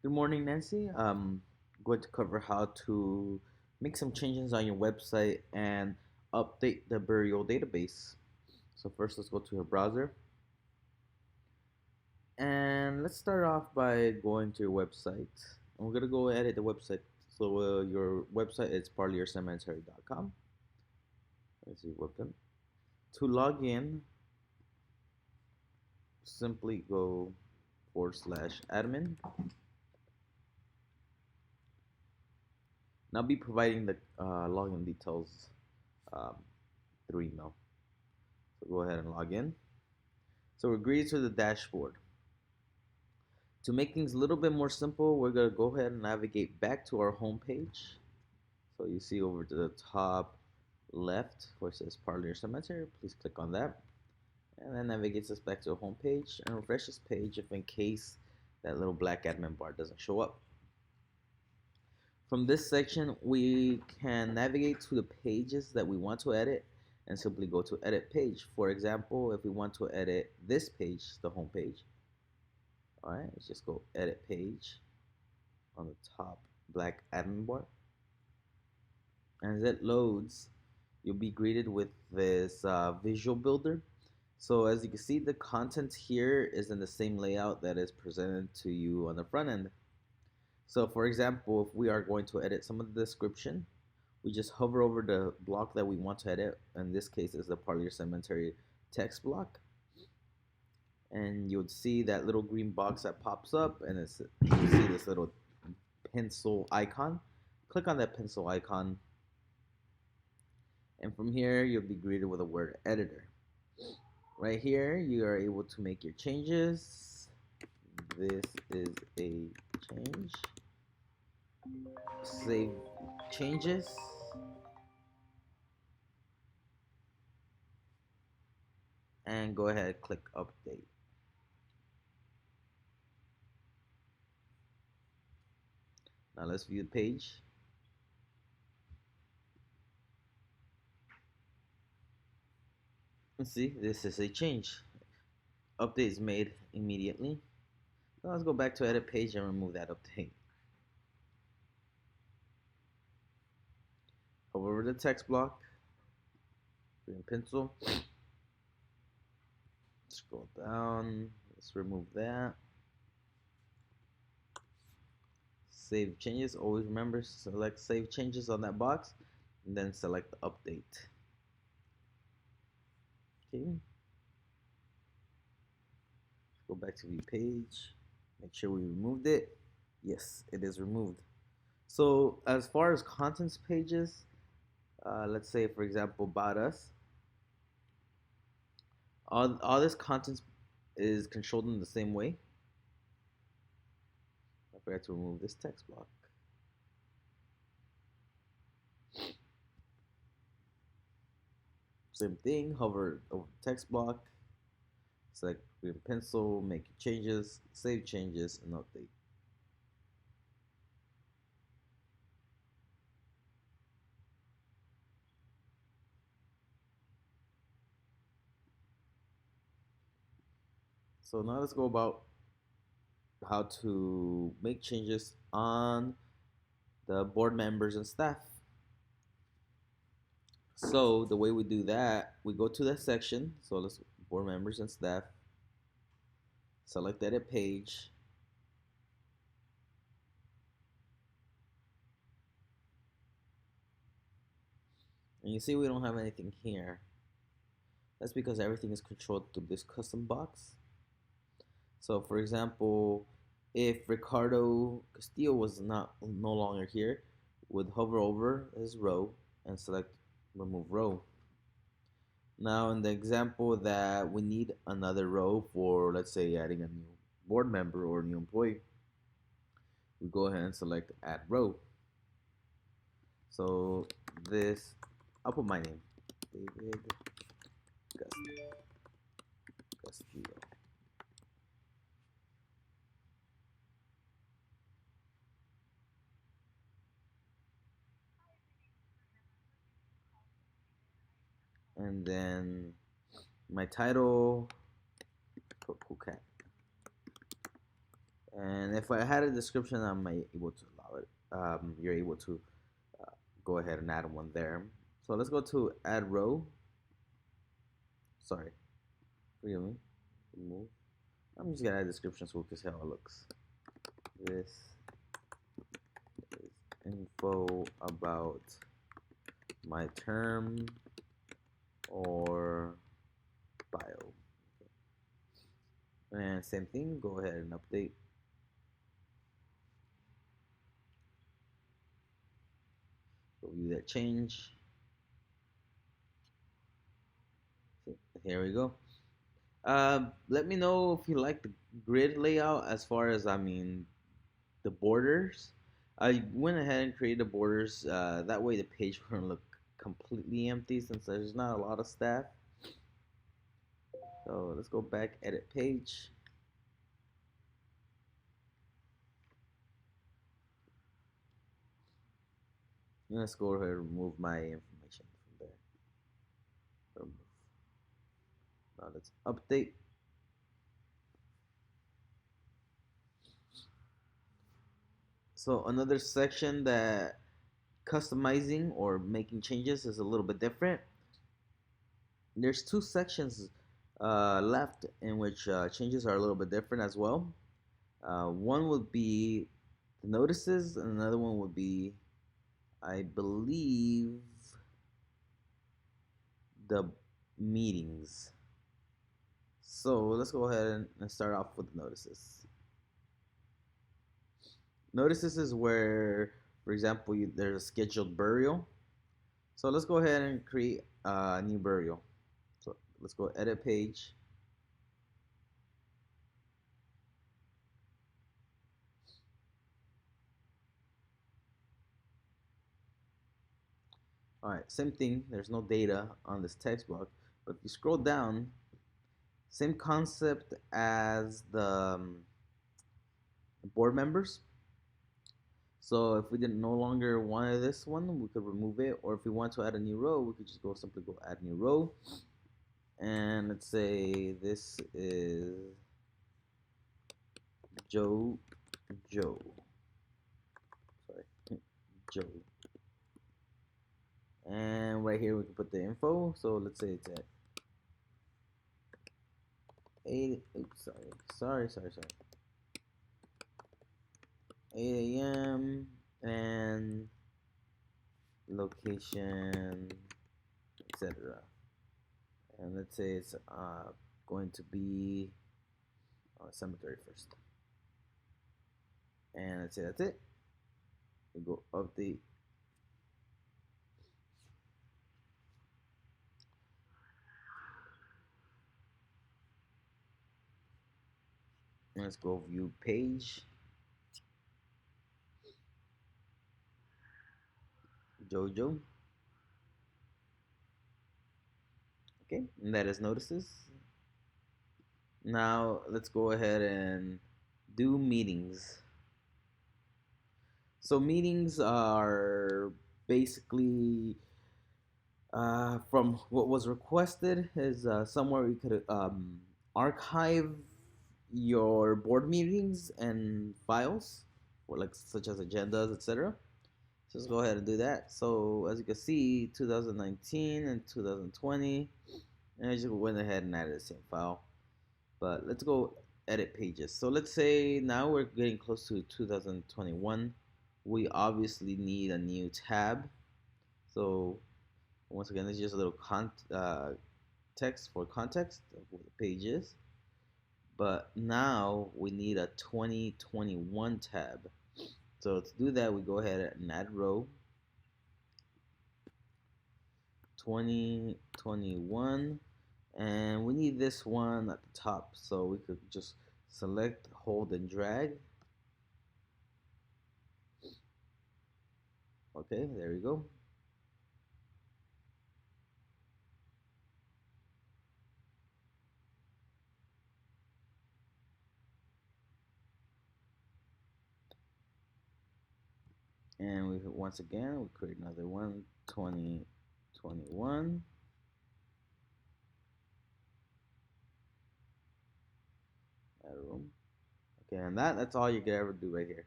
Good morning, Nancy. I'm going to cover how to make some changes on your website and update the burial database. So first, let's go to your browser, and let's start off by going to your website. And we're gonna go edit the website. So your website is parliercemetery.com. Let's see, welcome. To log in, simply go /admin. And I'll be providing the login details um, through email. So go ahead and log in. So we're greeted to the dashboard. To make things a little bit more simple, we're going to go ahead and navigate back to our home page. So you see over to the top left where it says Parlier Cemetery, please click on that. And then navigates us back to the home page and refresh this page if in case that little black admin bar doesn't show up. From this section, we can navigate to the pages that we want to edit and simply go to edit page. For example, if we want to edit this page, the home page, all right, let's just go edit page on the top black admin bar. And as it loads, you'll be greeted with this visual builder. So as you can see, the content here is in the same layout that is presented to you on the front end. So for example, if we are going to edit some of the description, we just hover over the block that we want to edit. In this case, is the Parlier Cemetery text block. And you'll see that little green box that pops up, and you see this little pencil icon. Click on that pencil icon, and from here you'll be greeted with a word editor. Right here you are able to make your changes. This is a change. Save changes, and go ahead and click update. Now let's view the page. And see, this is a change. Update is made immediately. Now let's go back to edit page and remove that update. Hover over the text block, green pencil, scroll down, let's remove that. Save changes, always remember select save changes on that box and then select update. Okay, go back to view page, make sure we removed it. Yes, it is removed. So as far as contents pages, let's say for example about us, all this content is controlled in the same way. I forgot to remove this text block. Same thing, hover over the text block, select green pencil, make changes, save changes, and update. So now let's go about how to make changes on the board members and staff. So the way we do that, we go to that section. So let's board members and staff, select edit page. And you see we don't have anything here. That's because everything is controlled through this custom box. So for example, if Ricardo Castillo was no longer here, would hover over his row and select remove row. Now in the example that we need another row for, let's say, adding a new board member or new employee, we go ahead and select add row. So this, I'll put my name, David Castillo. And then my title, put cool cat. And And if I had a description, I'm able to allow it. You're able to go ahead and add one there. So let's go to add row. Sorry, forgive me. Remove. I'm just gonna add a description so we can see how it looks. This is info about my term or bio. And same thing, go ahead and update. Go view that change. Here we go. Let me know if you like the grid layout as far as, I mean, the borders. I went ahead and created the borders. That way the page wouldn't look completely empty since there's not a lot of staff. So let's go back, edit page. And let's go ahead and remove my information from there. Remove. Now let's update. So another section that customizing or making changes is a little bit different. There's two sections left in which changes are a little bit different as well. One would be the notices, and another one would be, I believe, the meetings. So let's go ahead and start off with the notices. Notices is where, for example, there's a scheduled burial. So let's go ahead and create a new burial. So let's go edit page. All right, same thing. There's no data on this text block, but if you scroll down, same concept as the board members. So if we didn't no longer want this one, we could remove it. Or if we want to add a new row, we could just simply go add new row. And let's say this is Joe. Sorry, Joe. And right here we can put the info. So let's say it's at 8. Oops, sorry. 8 a.m. and location, etc. And let's say it's going to be December 31st. And let's say that's it. We go update. And let's go view page. Jojo. Okay, and that is notices. Now let's go ahead and do meetings. So meetings are basically from what was requested is somewhere you could archive your board meetings and files, or like such as agendas, etc. So let's go ahead and do that. So as you can see, 2019 and 2020, and I just went ahead and added the same file. But let's go edit pages. So let's say now we're getting close to 2021. We obviously need a new tab. So once again, it's just a little text for context of what the page is. But now we need a 2021 tab. So to do that, we go ahead and add row 2021, and we need this one at the top. So we could just select, hold, and drag. Okay, there we go. And we once again we create another one, 2021. Add room. Okay, and that's all you can ever do right here.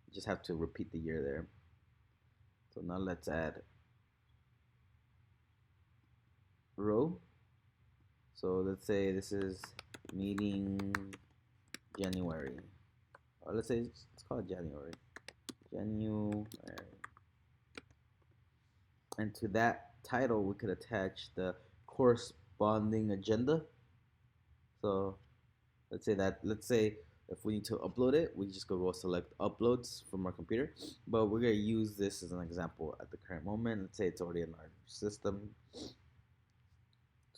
You just have to repeat the year there. So now let's add row. So let's say this is meeting January. Or let's say let's call it January. January. And to that title, we could attach the corresponding agenda. So let's say if we need to upload it, we just go select uploads from our computer. But we're gonna use this as an example at the current moment. Let's say it's already in our system.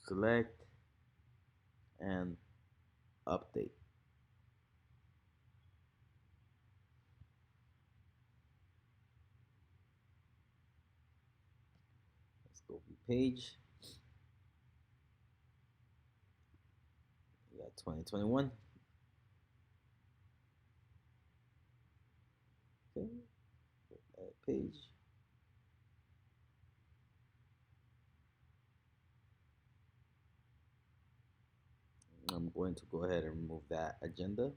Select and update. Let's go view page. We got 2021. Okay, edit page. I'm going to go ahead and remove that agenda.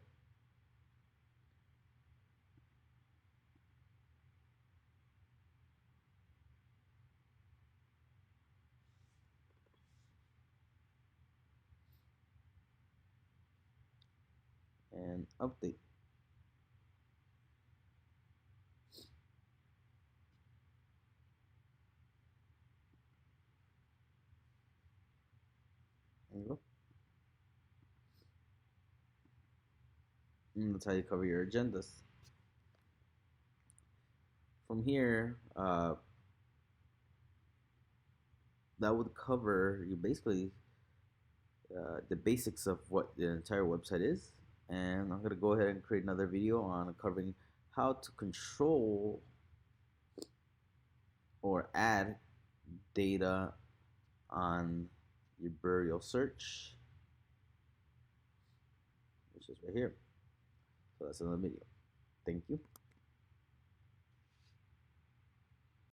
And update. There you go. And that's how you cover your agendas. From here, that would cover you basically the basics of what the entire website is. And I'm gonna go ahead and create another video on covering how to control or add data on your burial search, which is right here. So that's another video. Thank you.